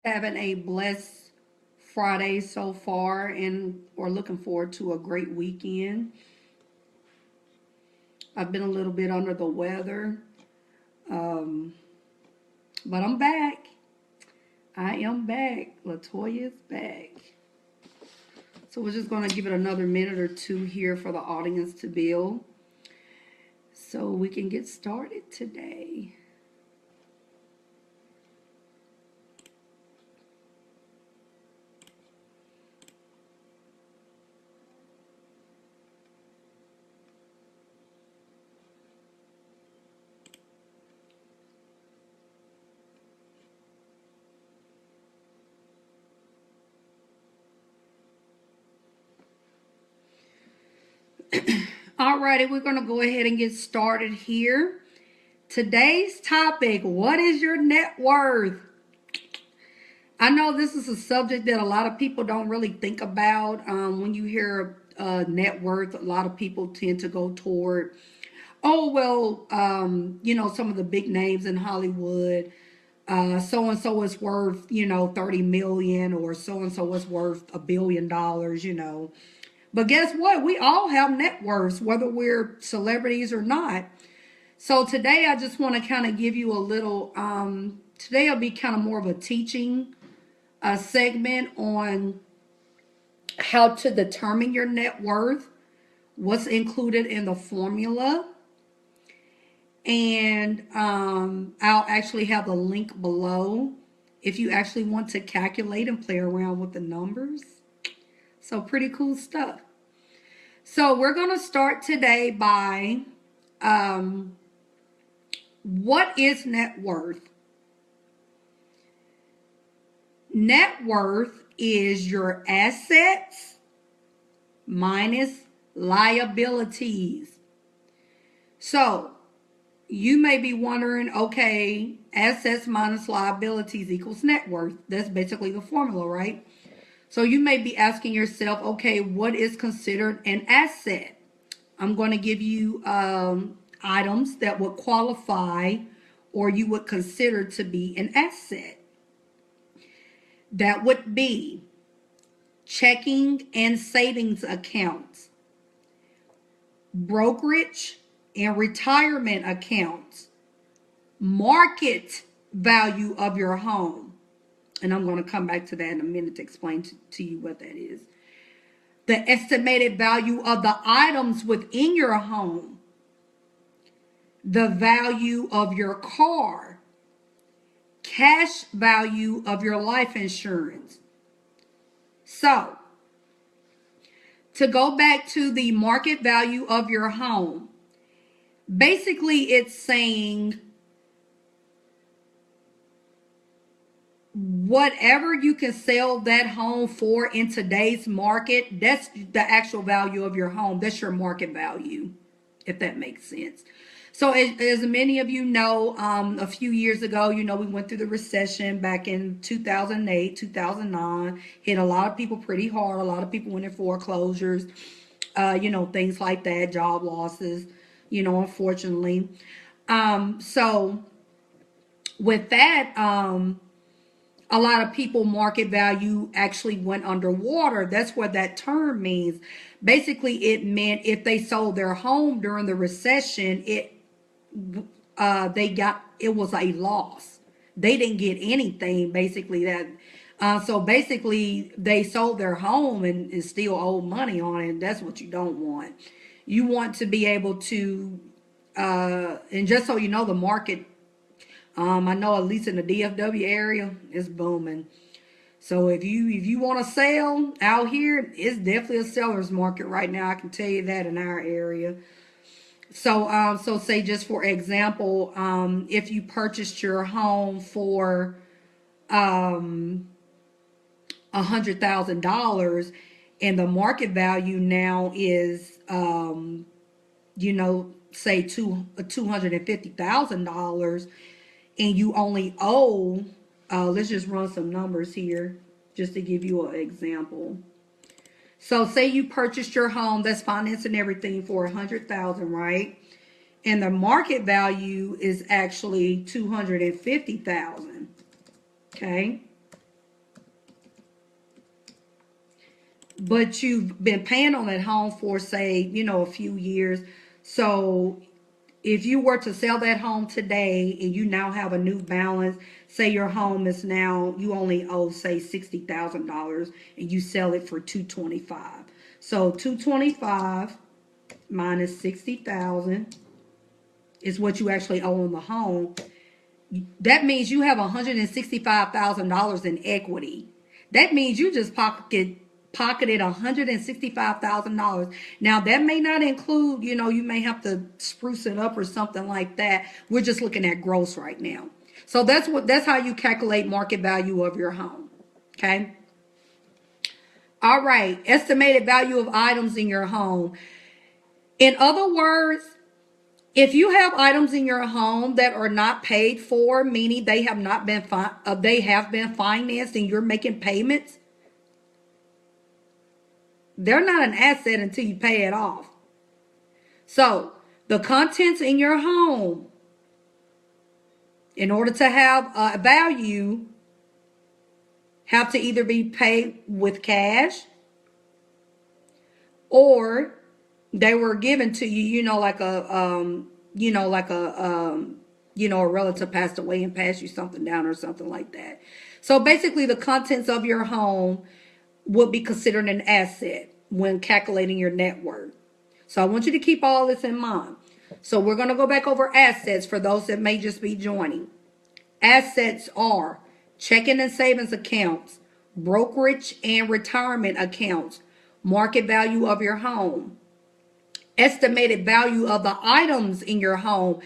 Having a blessed Friday so far, and we're looking forward to a great weekend. I've been a little bit under the weather, um, but I'm back. I am back. Latoya's back. So we're just going to give it another minute or two here for the audience to build so we can get started today. Alrighty, we're going to go ahead and get started here. Today's topic: what is your net worth? I know this is a subject that a lot of people don't really think about. When you hear net worth, a lot of people tend to go toward, oh, well, some of the big names in Hollywood. So and so is worth, 30 million, or so and so is worth $1 billion. But guess what? We all have net worths, whether we're celebrities or not. So today I just want to kind of give you a little, today will be kind of more of a teaching segment on how to determine your net worth, what's included in the formula, and I'll actually have the link below if you actually want to calculate and play around with the numbers. So, pretty cool stuff. So, we're going to start today by what is net worth? Net worth is your assets minus liabilities. So, you may be wondering, okay, assets minus liabilities equals net worth. That's basically the formula, right? So you may be asking yourself, okay, what is considered an asset? I'm going to give you items that would qualify or you would consider to be an asset. That would be checking and savings accounts, brokerage and retirement accounts, market value of your home. And I'm going to come back to that in a minute to explain to you what that is. The estimated value of the items within your home, the value of your car, cash value of your life insurance. So, to go back to the market value of your home, basically it's saying whatever you can sell that home for in today's market, that's the actual value of your home. That's your market value, if that makes sense. So, as many of you know, a few years ago, we went through the recession back in 2008, 2009, hit a lot of people pretty hard. A lot of people went in foreclosures, things like that, job losses, unfortunately. So, with that, a lot of people market value actually went underwater. That's what that term means. Basically, it meant if they sold their home during the recession, it was a loss. They didn't get anything. Basically, so basically they sold their home and still owe money on it. That's what you don't want. You want to be able to, and just so you know, the market, I know at least in the DFW area, it's booming. So if you want to sell out here, it's definitely a seller's market right now. I can tell you that in our area. So say just for example, if you purchased your home for $100,000, and the market value now is say $250,000, and you only owe, let's just run some numbers here just to give you an example. So say you purchased your home, that's financing everything for 100,000, right? And the market value is actually 250,000. Okay? but you've been paying on that home for, say, a few years. So if you were to sell that home today and you now have a new balance, say your home is now, you only owe, say, $60,000, and you sell it for 225. So 225 minus 60,000 is what you actually owe on the home. That means you have $165,000 in equity. That means you just pocketed $165,000. Now that may not include, you may have to spruce it up or something like that. We're just looking at gross right now. So that's how you calculate market value of your home. Okay. All right. Estimated value of items in your home. In other words, if you have items in your home that are not paid for, meaning they have not been they have been financed and you're making payments, they're not an asset until you pay it off. So the contents in your home, in order to have a value, have to either be paid with cash or they were given to you, like a relative passed away and passed you something down or something like that. So basically the contents of your home would be considered an asset when calculating your net worth. So I want you to keep all this in mind. So we're going to go back over assets for those that may just be joining. Assets are checking and savings accounts, brokerage and retirement accounts, market value of your home, estimated value of the items in your home.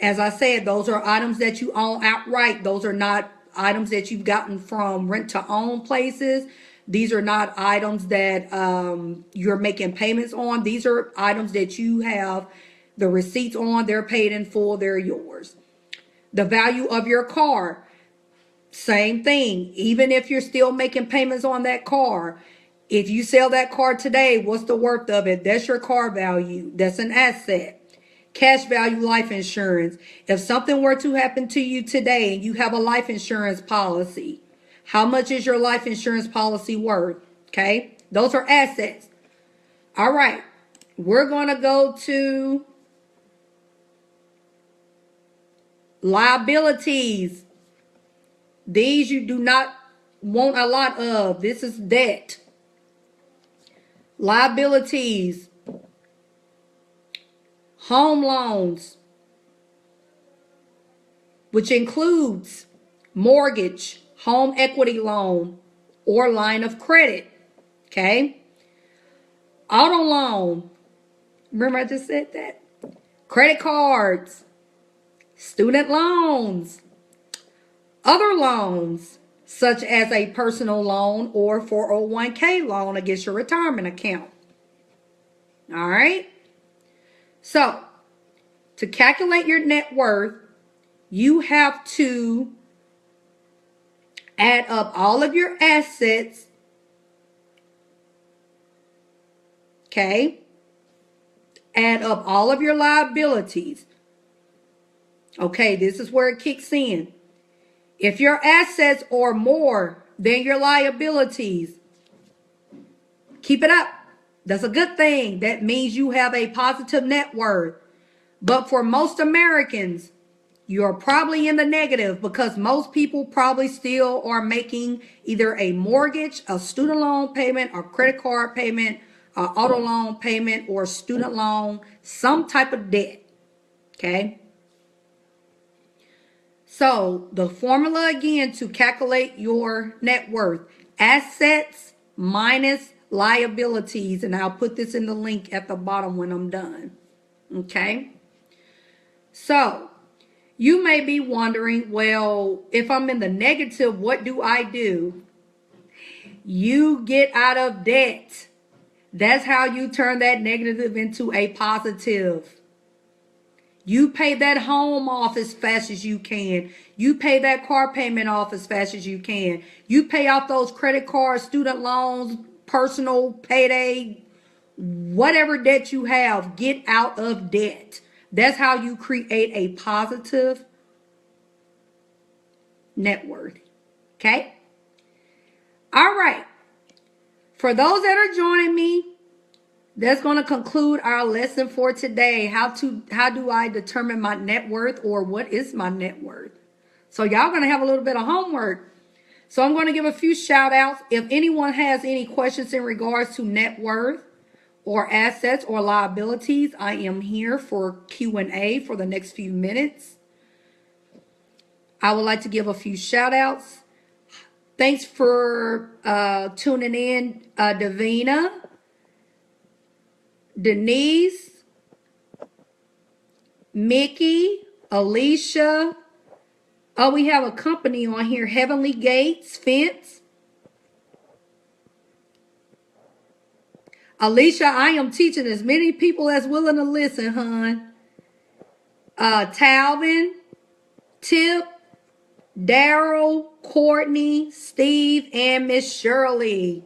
As I said, those are items that you own outright. Those are not items that you've gotten from rent to own places. These are not items that you're making payments on. These are items that you have the receipts on. They're paid in full. They're yours. The value of your car, same thing. Even if you're still making payments on that car, if you sell that car today, what's the worth of it? That's your car value. That's an asset. Cash value life insurance. If something were to happen to you today and you have a life insurance policy, how much is your life insurance policy worth? Okay. Those are assets. All right. We're going to go to liabilities. These you do not want a lot of. This is debt. Liabilities. Home loans, which includes mortgage, home equity loan, or line of credit. Okay. Auto loan. Remember I just said that? Credit cards, student loans, other loans, such as a personal loan or 401k loan against your retirement account. All right. So, to calculate your net worth, you have to add up all of your assets. Okay. Add up all of your liabilities. Okay, this is where it kicks in. If your assets are more than your liabilities, keep it up. That's a good thing. That means you have a positive net worth. But for most Americans, you're probably in the negative because most people probably still are making either a mortgage, a student loan payment, or credit card payment, an auto loan payment, or student loan, some type of debt. Okay. So the formula again to calculate your net worth: assets minus liabilities. And I'll put this in the link at the bottom when I'm done. Okay. So you may be wondering, well, if I'm in the negative, what do I do? You get out of debt. That's how you turn that negative into a positive. You pay that home off as fast as you can. You pay that car payment off as fast as you can. You pay off those credit cards, student loans, personal payday, whatever debt you have. Get out of debt. That's how you create a positive net worth. Okay? All right. For those that are joining me, that's going to conclude our lesson for today. How do I determine my net worth, or what is my net worth? So y'all going to have a little bit of homework. So I'm going to give a few shout outs. If anyone has any questions in regards to net worth or assets or liabilities, I am here for Q&A for the next few minutes. I would like to give a few shout outs. Thanks for tuning in, Davina, Denise, Mickey, Alicia. Oh, we have a company on here, Heavenly Gates Fence. Alicia, I am teaching as many people as willing to listen, hon. Talvin, Tip, Daryl, Courtney, Steve, and Miss Shirley.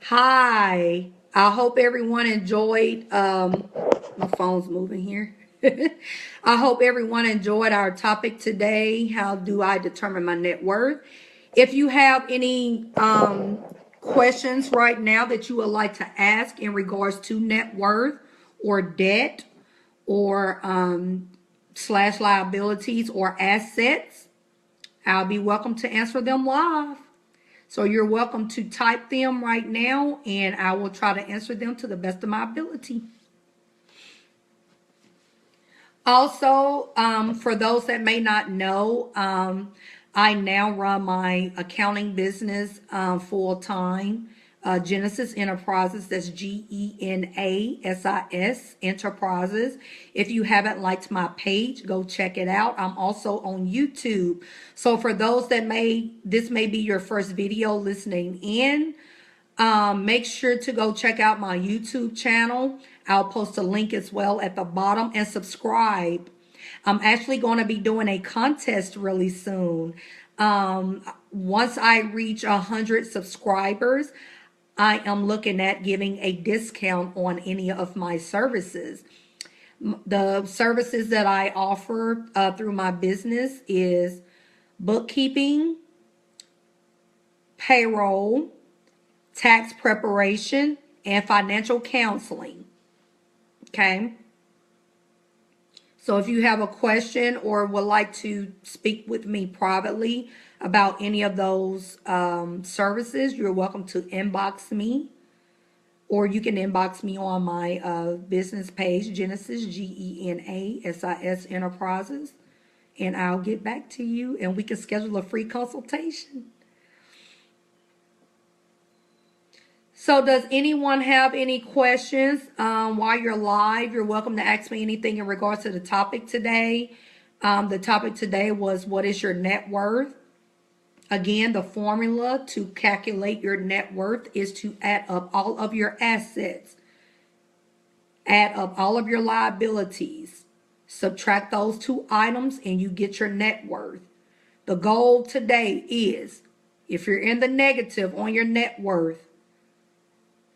Hi. I hope everyone enjoyed. My phone's moving here. I hope everyone enjoyed our topic today. How do I determine my net worth? If you have any questions right now that you would like to ask in regards to net worth or debt or slash liabilities or assets, I'll be welcome to answer them live. So you're welcome to type them right now, and I will try to answer them to the best of my ability. Also, for those that may not know, I now run my accounting business full time. Genesis Enterprises, that's GENASIS Enterprises. If you haven't liked my page, go check it out. I'm also on YouTube. So for those that this may be your first video listening in, make sure to go check out my YouTube channel. I'll post a link as well at the bottom, and subscribe. I'm actually going to be doing a contest really soon. Once I reach 100 subscribers, I am looking at giving a discount on any of my services. The services that I offer through my business is bookkeeping, payroll, tax preparation, and financial counseling. Okay. So if you have a question or would like to speak with me privately about any of those services, you're welcome to inbox me, or you can inbox me on my business page, Genesis, GENASIS Enterprises, and I'll get back to you and we can schedule a free consultation. So does anyone have any questions while you're live? You're welcome to ask me anything in regards to the topic today. The topic today was, what is your net worth? Again, the formula to calculate your net worth is to add up all of your assets, add up all of your liabilities, subtract those two items, and you get your net worth. The goal today is, if you're in the negative on your net worth,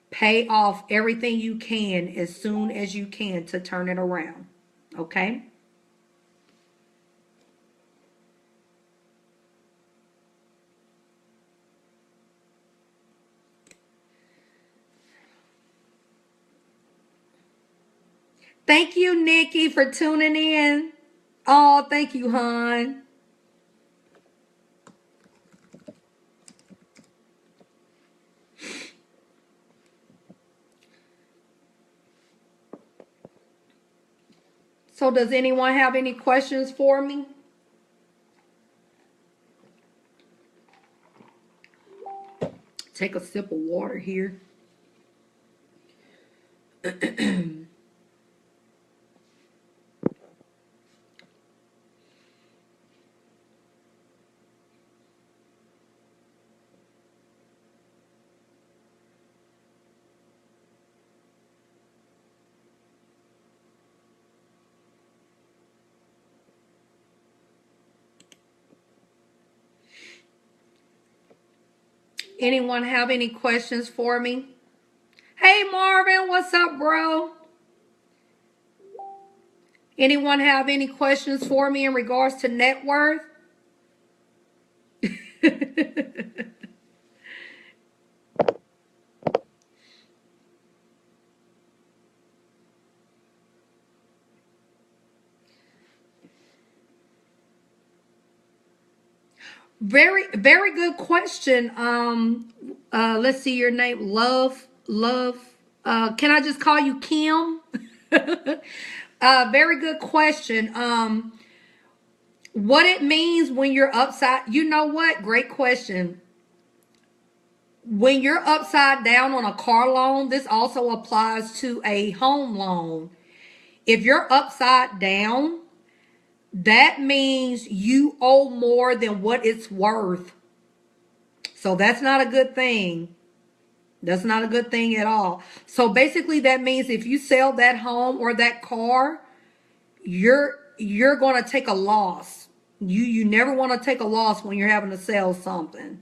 pay off everything you can as soon as you can to turn it around. Okay? Thank you, Nikki, for tuning in. Oh, thank you, hon. So does anyone have any questions for me? Take a sip of water here. Anyone have any questions for me? Hey, Marvin, what's up, bro? Anyone have any questions for me in regards to net worth? Very good question. Let's see your name. Love. Can I just call you Kim? Very good question. What it means when you're upside, you know what? Great question. When you're upside down on a car loan, this also applies to a home loan. If you're upside down, that means you owe more than what it's worth. So that's not a good thing. That's not a good thing at all. So basically that means if you sell that home or that car, you're going to take a loss. You never want to take a loss when you're having to sell something.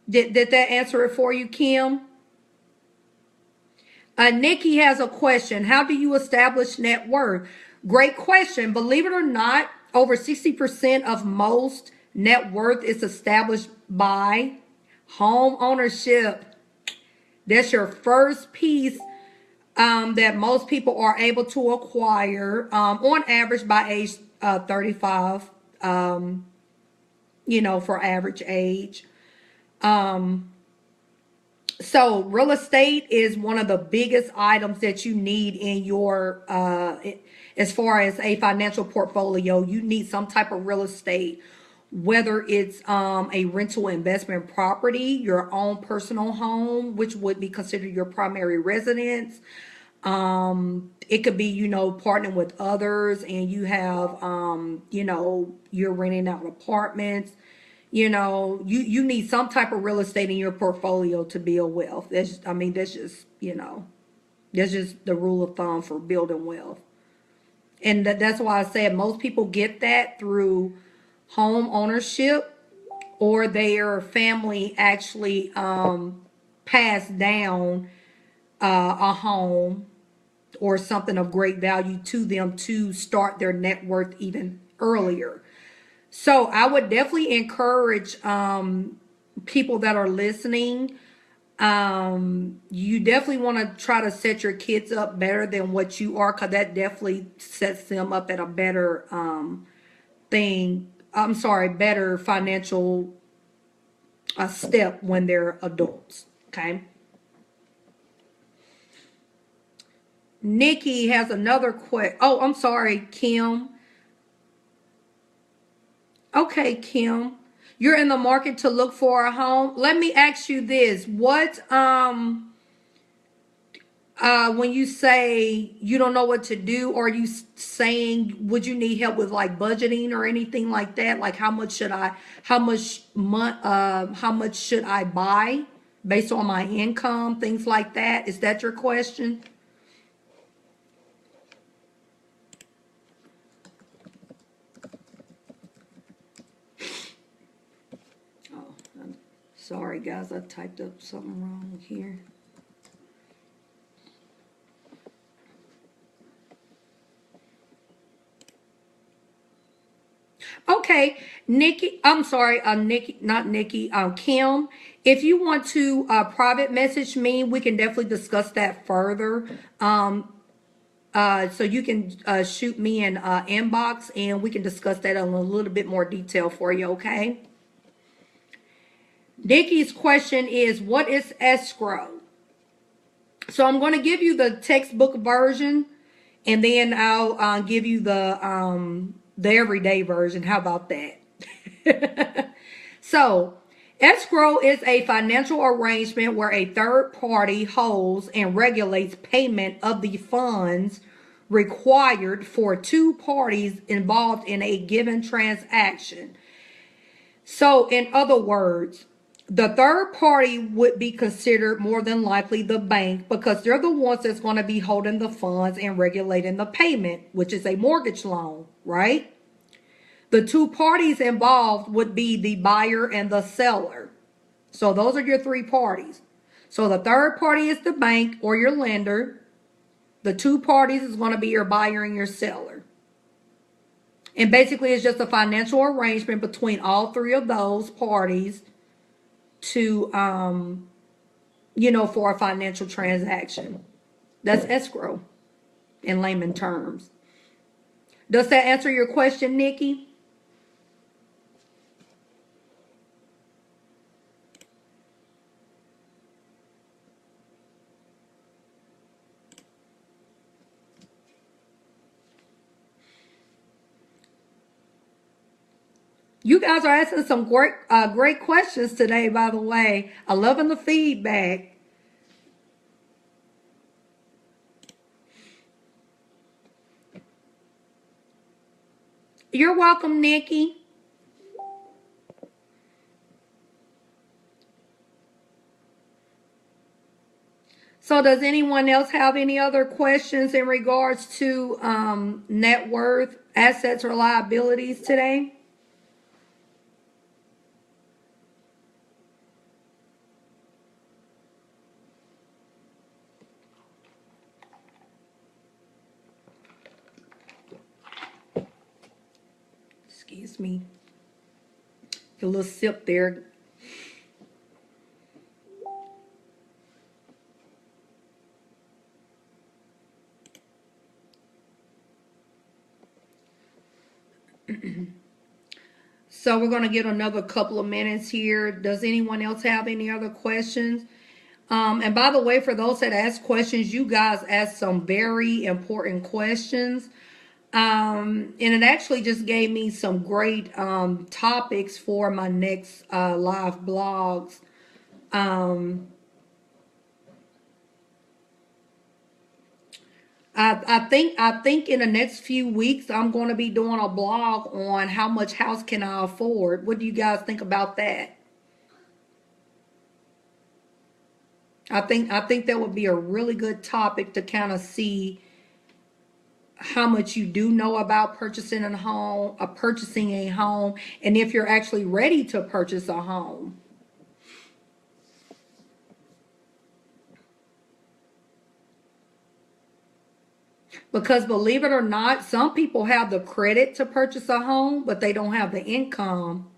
Did that answer it for you, Kim? Nikki has a question. How do you establish net worth? Great question. Believe it or not, over 60% of most net worth is established by home ownership. That's your first piece that most people are able to acquire on average by age 35, for average age. So real estate is one of the biggest items that you need in your, as far as a financial portfolio. You need some type of real estate, whether it's a rental investment property, your own personal home, which would be considered your primary residence. It could be, partnering with others and you have, you're renting out apartments. You need some type of real estate in your portfolio to build wealth. That's just the rule of thumb for building wealth. And that's why I said most people get that through home ownership, or their family actually passed down a home or something of great value to them to start their net worth even earlier. So I would definitely encourage people that are listening. You definitely want to try to set your kids up better than what you are, because that definitely sets them up at a better better financial step when they're adults. Okay. Nikki has another question. Oh, I'm sorry, Kim. Okay, Kim. You're in the market to look for a home. Let me ask you this. What when you say you don't know what to do, are you saying would you need help with like budgeting or anything like that? Like how much should I buy based on my income, things like that? Is that your question? Oh, I'm sorry guys, I typed up something wrong here. Okay, Nikki, I'm sorry, Nikki, not Nikki, Kim. If you want to private message me, we can definitely discuss that further. So you can shoot me an inbox and we can discuss that in a little bit more detail for you, okay? Nikki's question is, what is escrow? So I'm going to give you the textbook version, and then I'll give you the everyday version. How about that? So, escrow is a financial arrangement where a third party holds and regulates payment of the funds required for two parties involved in a given transaction. So, in other words, the third party would be considered more than likely the bank, because they're the ones that's going to be holding the funds and regulating the payment, which is a mortgage loan, right? The two parties involved would be the buyer and the seller. So those are your three parties. So the third party is the bank or your lender. The two parties is going to be your buyer and your seller. And basically it's just a financial arrangement between all three of those parties to, for a financial transaction. That's escrow in layman terms. Does that answer your question, Nikki? You guys are asking some great questions today, by the way. I loving the feedback. You're welcome, Nikki. So does anyone else have any other questions in regards to net worth, assets, or liabilities today? Excuse me. A little sip there. So we're going to get another couple of minutes here. Does anyone else have any other questions? And by the way, for those that ask questions, you guys asked some very important questions. And it actually just gave me some great topics for my next live blogs. Um, I think in the next few weeks I'm going to be doing a blog on how much house can I afford. What do you guys think about that? I think that would be a really good topic to kind of see how much you do know about purchasing a home, and if you're actually ready to purchase a home. Because believe it or not, some people have the credit to purchase a home, but they don't have the income.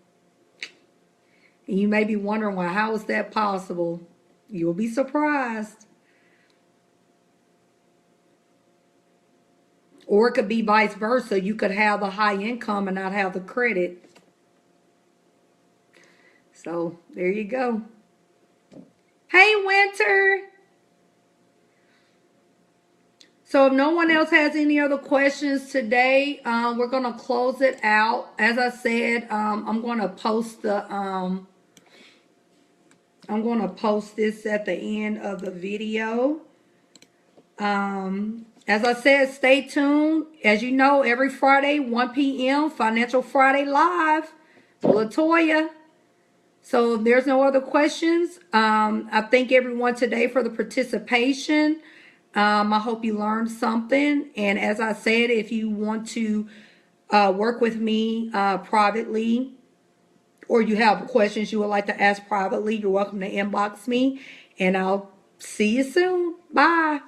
And you may be wondering, well, how is that possible? You'll be surprised. Or it could be vice versa. You could have the high income and not have the credit. So there you go. Hey, Winter. So if no one else has any other questions today, we're gonna close it out. As I said, I'm gonna post this at the end of the video. As I said, stay tuned. As you know, every Friday, 1 p.m., Financial Friday Live, Latoya. So if there's no other questions, I thank everyone today for the participation. I hope you learned something. And as I said, if you want to work with me privately, or you have questions you would like to ask privately, you're welcome to inbox me. And I'll see you soon. Bye.